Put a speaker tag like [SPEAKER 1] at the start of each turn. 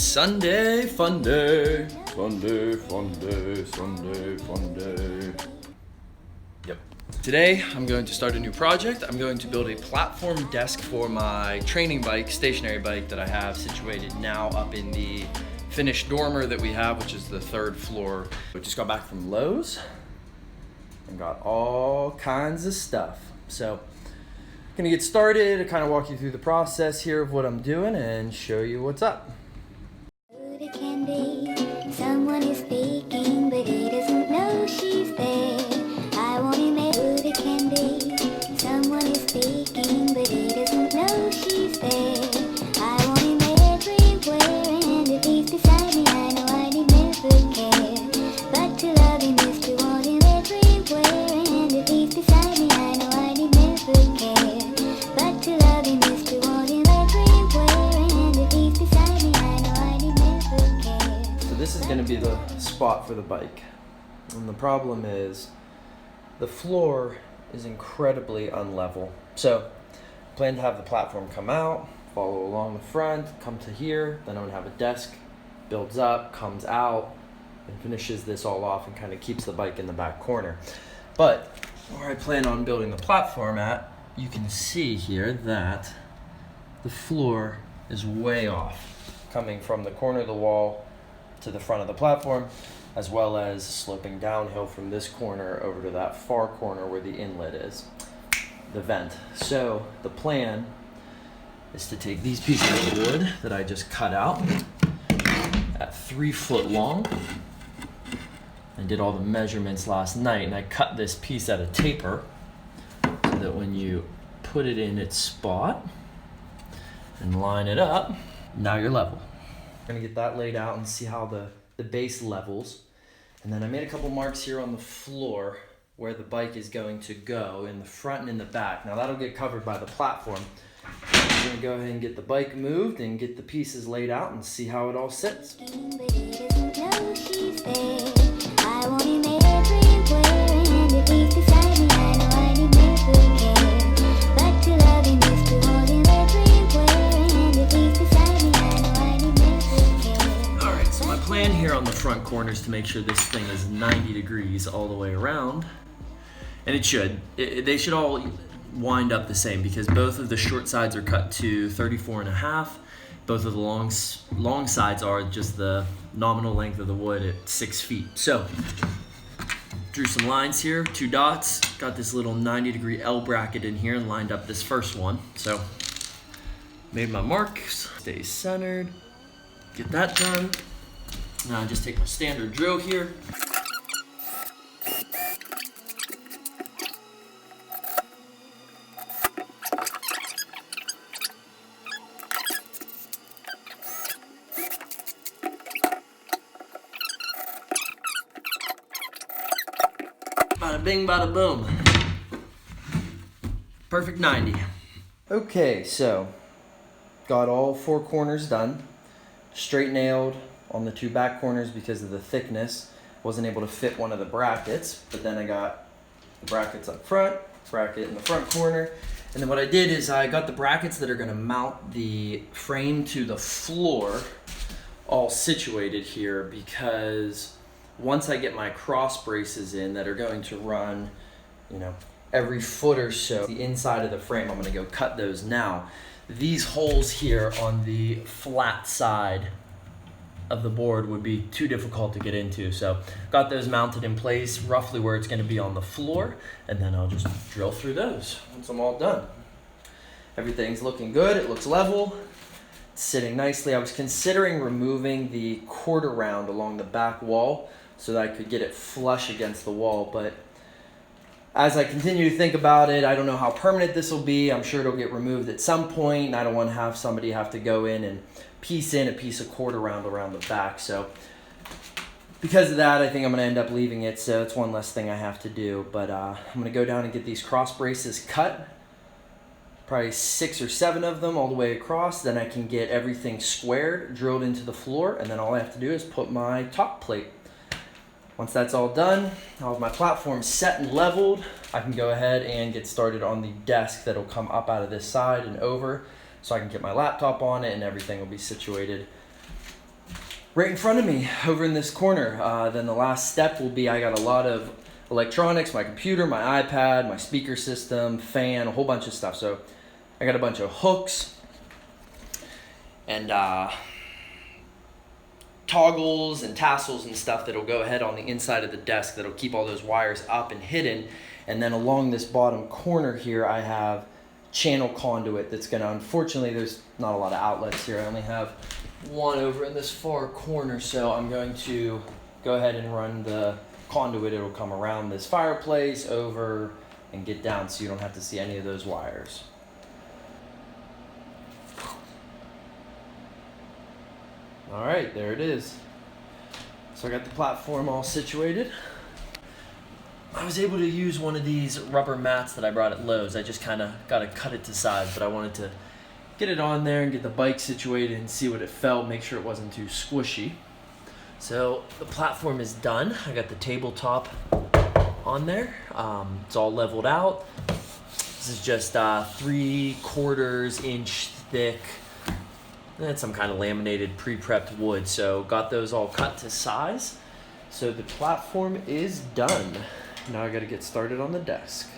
[SPEAKER 1] Sunday, fun day, Sunday, fun day, Sunday, fun day. Yep. Today, I'm going to start a new project. I'm going to build a platform desk for my training bike, stationary bike that I have situated now up in the finished dormer that we have, which is the 3rd floor. We just got back from Lowe's and got all kinds of stuff. So, gonna get started, to kind of walk you through the process here of what I'm doing and show you what's up.
[SPEAKER 2] It can be someone is speaking, but he doesn't know she's there. I want him. It can be someone is speaking, but he doesn't know she's there. I want him everywhere, and if he's beside me, I know I need never care. But to love him is to want him everywhere, and if he's beside me, I know I need never care. But to love him is to want him everywhere, and if he's beside me, I know I need never care.
[SPEAKER 1] So this is going to be the spot for the bike. And the problem is the floor is incredibly unlevel. So I plan to have the platform come out, follow along the front, come to here, then I'm going to have a desk, builds up, comes out, and finishes this all off and kind of keeps the bike in the back corner. But where I plan on building the platform at, you can see here that the floor is way off, coming from the corner of the wall to the front of the platform, as well as sloping downhill from this corner over to that far corner where the inlet is, the vent. So the plan is to take these pieces of wood that I just cut out at 3 foot long. I did all the measurements last night, and I cut this piece at a taper so that when you put it in its spot and line it up, now you're level. I'm gonna get that laid out and see how the base levels. And then I made a couple marks here on the floor where the bike is going to go in the front and in the back. Now that'll get covered by the platform. I'm gonna go ahead and get the bike moved and get the pieces laid out and see how it all sits.
[SPEAKER 2] But he doesn't know she's there. I want him everywhere, and if he's beside me, I know I need never care. But to love him is to want him everywhere, and if he's beside me, I know I need never care.
[SPEAKER 1] Alright, so my plan here on the front corner is to make sure this thing is 90 degrees all the way around. And it should. They should all wind up the same because both of the short sides are cut to 34.5. Both of the long sides are just the nominal length of the wood at 6 feet. So, drew some lines here, 2 dots, got this little 90-degree L bracket in here and lined up this first one. So, made my marks, stay centered, get that done. Now I just take my standard drill here. Bada bing, bada boom. Perfect 90. Okay, so got all 4 corners done. Straight nailed on the 2 back corners because of the thickness. Wasn't able to fit one of the brackets, but then I got the brackets up front, bracket in the front corner. And then what I did is I got the brackets that are gonna mount the frame to the floor all situated here because once I get my cross braces in that are going to run, every foot or so, the inside of the frame, I'm gonna go cut those now. These holes here on the flat side of the board would be too difficult to get into. So got those mounted in place roughly where it's gonna be on the floor, and then I'll just drill through those once I'm all done. Everything's looking good, it looks level. Sitting nicely. I was considering removing the quarter round along the back wall so that I could get it flush against the wall, but as I continue to think about it, I don't know how permanent this will be. I'm sure it'll get removed at some point, and I don't want to have somebody have to go in and piece in a piece of quarter round around the back. So because of that, I think I'm going to end up leaving it, so it's one less thing I have to do. But I'm going to go down and get these cross braces cut. Probably 6 or 7 of them all the way across. Then I can get everything squared, drilled into the floor, and then all I have to do is put my top plate. Once that's all done, I'll have my platform set and leveled. I can go ahead and get started on the desk that'll come up out of this side and over, so I can get my laptop on it and everything will be situated right in front of me over in this corner. Then the last step will be I got a lot of electronics, my computer, my iPad, my speaker system, fan, a whole bunch of stuff. So I got a bunch of hooks and toggles and tassels and stuff that'll go ahead on the inside of the desk that'll keep all those wires up and hidden. And then along this bottom corner here, I have channel conduit that's gonna, unfortunately, there's not a lot of outlets here. I only have one over in this far corner, so I'm going to go ahead and run the conduit. It'll come around this fireplace over and get down so you don't have to see any of those wires. All right, there it is. So I got the platform all situated. I was able to use one of these rubber mats that I brought at Lowe's. I just kind of got to cut it to size, but I wanted to get it on there and get the bike situated and see what it felt, make sure it wasn't too squishy. So the platform is done. I got the tabletop on there. It's all leveled out. This is just 3/4 inch thick. That's some kind of laminated pre-prepped wood. So got those all cut to size. So the platform is done. Now I got to get started on the desk.